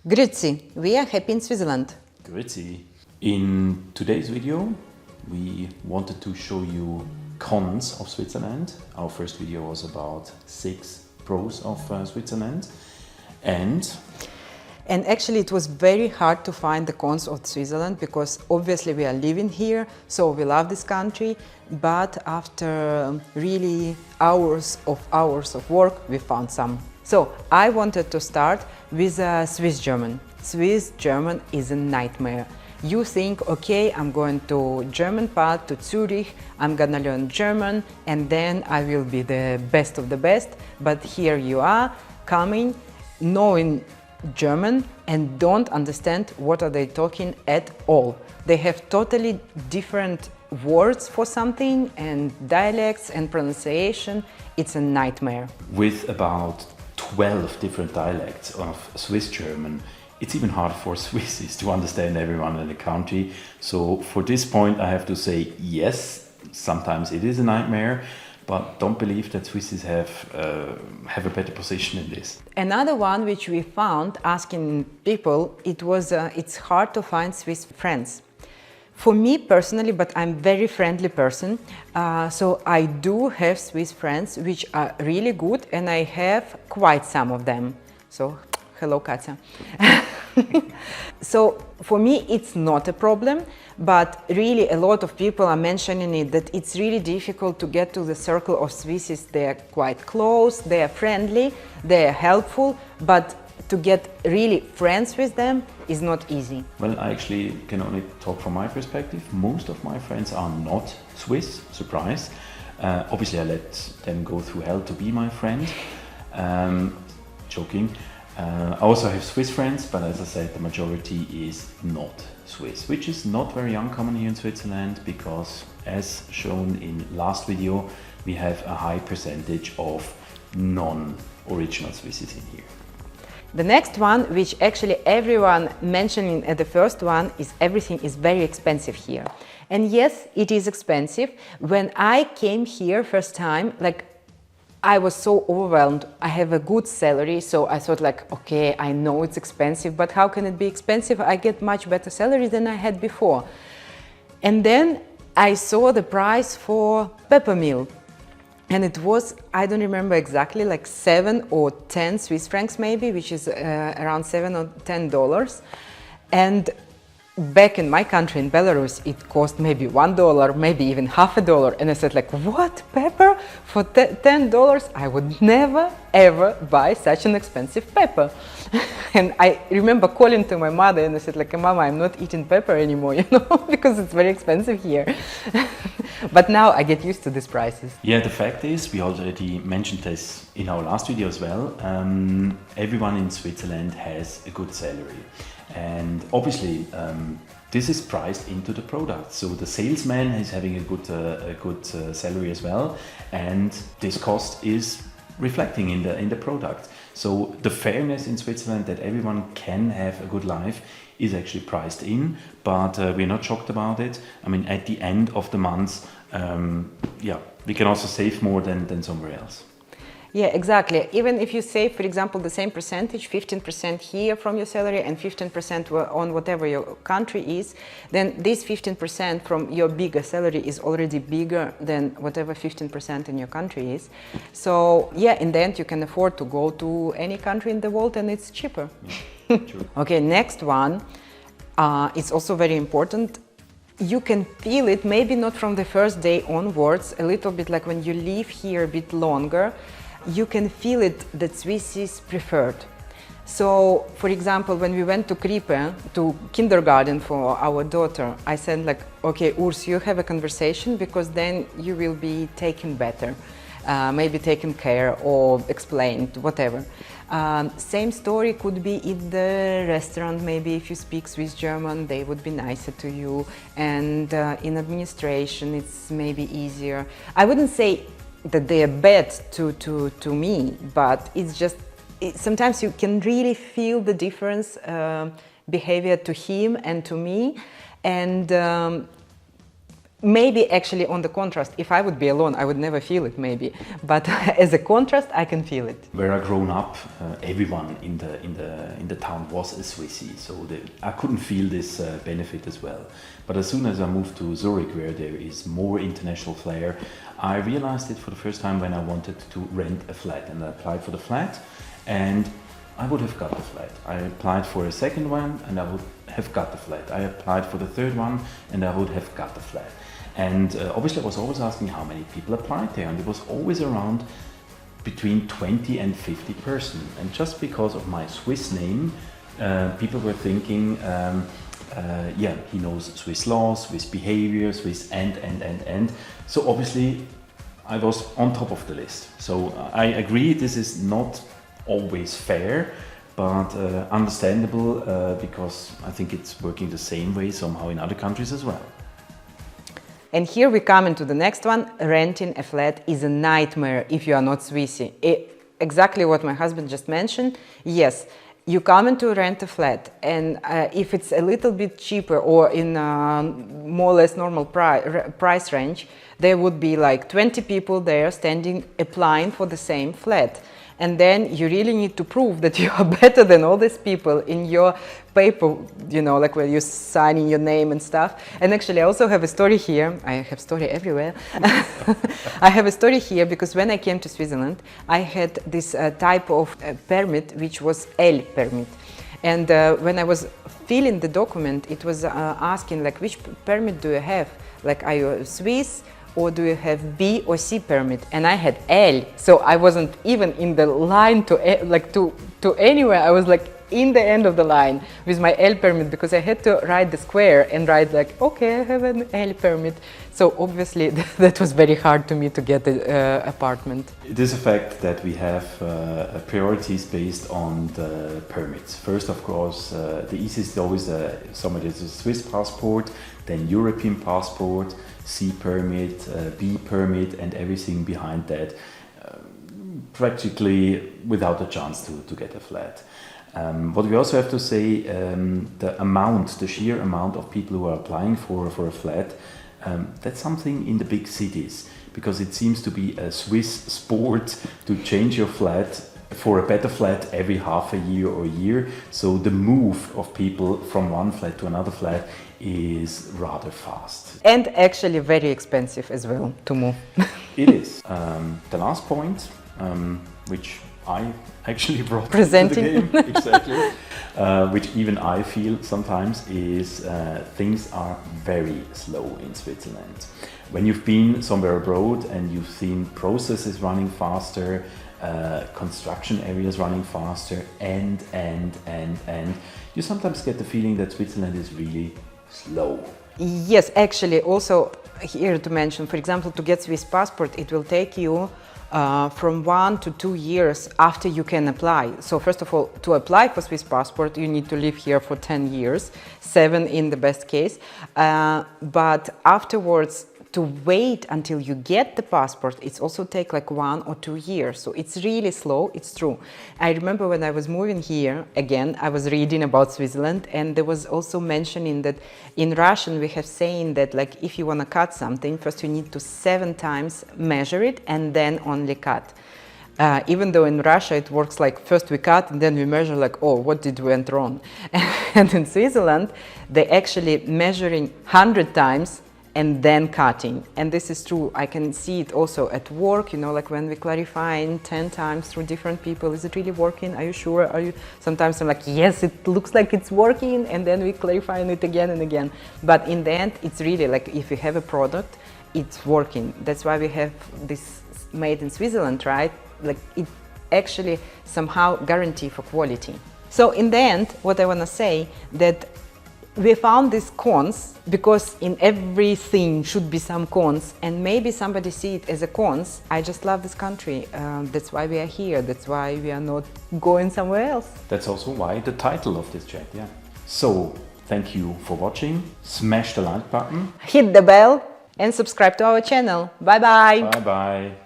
Grüezi, we are happy in Switzerland. Grüezi. In today's video, we wanted to show you cons of Switzerland. Our first video was about 6 pros of Switzerland. And actually it was very hard to find the cons of Switzerland because obviously we are living here, so we love this country, but after really hours of work we found some. So I wanted to start with Swiss German. Swiss German is a nightmare. You think, okay, I'm going to German part, to Zurich, I'm gonna learn German and then I will be the best of the best, but here you are coming, knowing German and don't understand what are they talking at all. They have totally different words for something and dialects and pronunciation. It's a nightmare. with about 12 different dialects of Swiss German, it's even hard for Swisses to understand everyone in the country. So for this point, I have to say yes, sometimes it is a nightmare, but don't believe that Swisses have a better position in this. Another one which we found asking people, it's hard to find Swiss friends. For me personally, but I'm a very friendly person, so I do have Swiss friends which are really good and I have quite some of them. So, hello Katja. So for me it's not a problem, but really a lot of people are mentioning it, that it's really difficult to get to the circle of Swisses. They are quite close, they are friendly, they are helpful, but to get really friends with them is not easy. Well, I actually can only talk from my perspective. Most of my friends are not Swiss, surprise. Obviously I let them go through hell to be my friend. Joking. I also have Swiss friends, but as I said, the majority is not Swiss, which is not very uncommon here in Switzerland because, as shown in last video, we have a high percentage of non-original Swisses in here. The next one, which actually everyone mentioning at the first one, is everything is very expensive here. And yes, it is expensive. When I came here first time, I was so overwhelmed. I have a good salary, so I thought okay, I know it's expensive, but how can it be expensive? I get much better salary than I had before. And then I saw the price for peppermill. And it was, I don't remember exactly, 7 or 10 Swiss francs maybe, which is around $7 or $10. And back in my country, in Belarus, it cost maybe $1, maybe even $0.50. And I said what, pepper? For $10? I would never ever buy such an expensive pepper. And I remember calling to my mother and I said Mama, I'm not eating pepper anymore, because it's very expensive here. But now I get used to these prices. Yeah, the fact is, we already mentioned this in our last video as well, everyone in Switzerland has a good salary. And obviously, this is priced into the product. So the salesman is having a good salary as well, and this cost is reflecting in the product. So the fairness in Switzerland that everyone can have a good life is actually priced in, but we're not shocked about it. I mean, at the end of the month, we can also save more than somewhere else. Yeah, exactly. Even if you save, for example, the same percentage, 15% here from your salary and 15% on whatever your country is, then this 15% from your bigger salary is already bigger than whatever 15% in your country is. So yeah, in the end you can afford to go to any country in the world and it's cheaper. Yeah, true. Okay, next one, it's also very important. You can feel it, maybe not from the first day onwards, a little bit like when you live here a bit longer, you can feel it that Swiss is preferred. So, for example, when we went to Krippe, to kindergarten for our daughter, I said okay, Urs, you have a conversation because then you will be taken better, maybe taken care or explained, whatever. Same story could be in the restaurant. Maybe if you speak Swiss German, they would be nicer to you. And in administration, it's maybe easier. I wouldn't say that they are bad to me, but it's just, sometimes you can really feel the difference behavior to him and to me. And Maybe actually on the contrast, if I would be alone, I would never feel it maybe. But as a contrast, I can feel it. Where I grown up, everyone in the town was a Swissie, so I couldn't feel this benefit as well. But as soon as I moved to Zurich, where there is more international flair, I realized it for the first time when I wanted to rent a flat, and I applied for the flat, and I would have got the flat. I applied for a second one, and I would have got the flat. I applied for the third one, and I would have got the flat. And obviously I was always asking how many people applied there, and it was always around between 20 and 50 persons. And just because of my Swiss name, people were thinking, yeah, he knows Swiss laws, Swiss behavior, Swiss and. So obviously I was on top of the list. So I agree, this is not always fair, but understandable because I think it's working the same way somehow in other countries as well. And here we come into the next one. Renting a flat is a nightmare if you are not Swissy. Exactly what my husband just mentioned. Yes, you come in to rent a flat, and if it's a little bit cheaper or in more or less normal price range, there would be like 20 people there standing applying for the same flat. And then you really need to prove that you are better than all these people in your paper, you know, like where you're signing your name and stuff. And actually I also have a story here. I have story everywhere. I have a story here because when I came to Switzerland, I had this type of permit which was L permit. And when I was filling the document, it was asking like, which permit do you have? Like, are you Swiss? Or do you have B or C permit? And I had L, so I wasn't even in the line to anywhere. I was like in the end of the line with my L permit because I had to write the square and write like, okay, I have an L permit. So obviously that was very hard to me to get the apartment. It is a fact that we have priorities based on the permits. First, of course, the easiest is always somebody has a Swiss passport, then European passport, C permit, B permit, and everything behind that, practically without a chance to get a flat. What we also have to say, the sheer amount of people who are applying for a flat, that's something in the big cities, because it seems to be a Swiss sport to change your flat for a better flat every half a year or a year. So the move of people from one flat to another flat is rather fast. And actually very expensive as well to move. It is. The last point, which I actually brought Presenting. to the game, exactly, which even I feel sometimes is things are very slow in Switzerland. When you've been somewhere abroad and you've seen processes running faster, construction areas running faster, and you sometimes get the feeling that Switzerland is really slow. Yes, actually, also here to mention, for example, to get Swiss passport, it will take you from 1 to 2 years after you can apply. So first of all, to apply for Swiss passport, you need to live here for 10 years, 7 in the best case. But afterwards, to wait until you get the passport, it's also take like 1 or 2 years. So it's really slow, it's true. I remember when I was moving here, again, I was reading about Switzerland, and there was also mentioning that in Russian we have saying that like if you want to cut something, first you need to 7 times measure it and then only cut. Even though in Russia it works like first we cut and then we measure like, oh, what did went wrong? And in Switzerland, they actually measuring 100 times and then cutting. And this is true. I can see it also at work, you know, like when we clarifying 10 times through different people, is it really working? Are you sure? Are you? Sometimes I'm like, yes, it looks like it's working, and then we clarifying it again and again. But in the end, it's really like if you have a product, it's working. That's why we have this made in Switzerland, right? Like it actually somehow guarantee for quality. So in the end, what I want to say that we found these cons because in everything should be some cons, and maybe somebody see it as a cons. I just love this country. That's why we are here. That's why we are not going somewhere else. That's also why the title of this chat, yeah. So, thank you for watching. Smash the like button. Hit the bell and subscribe to our channel. Bye bye. Bye bye.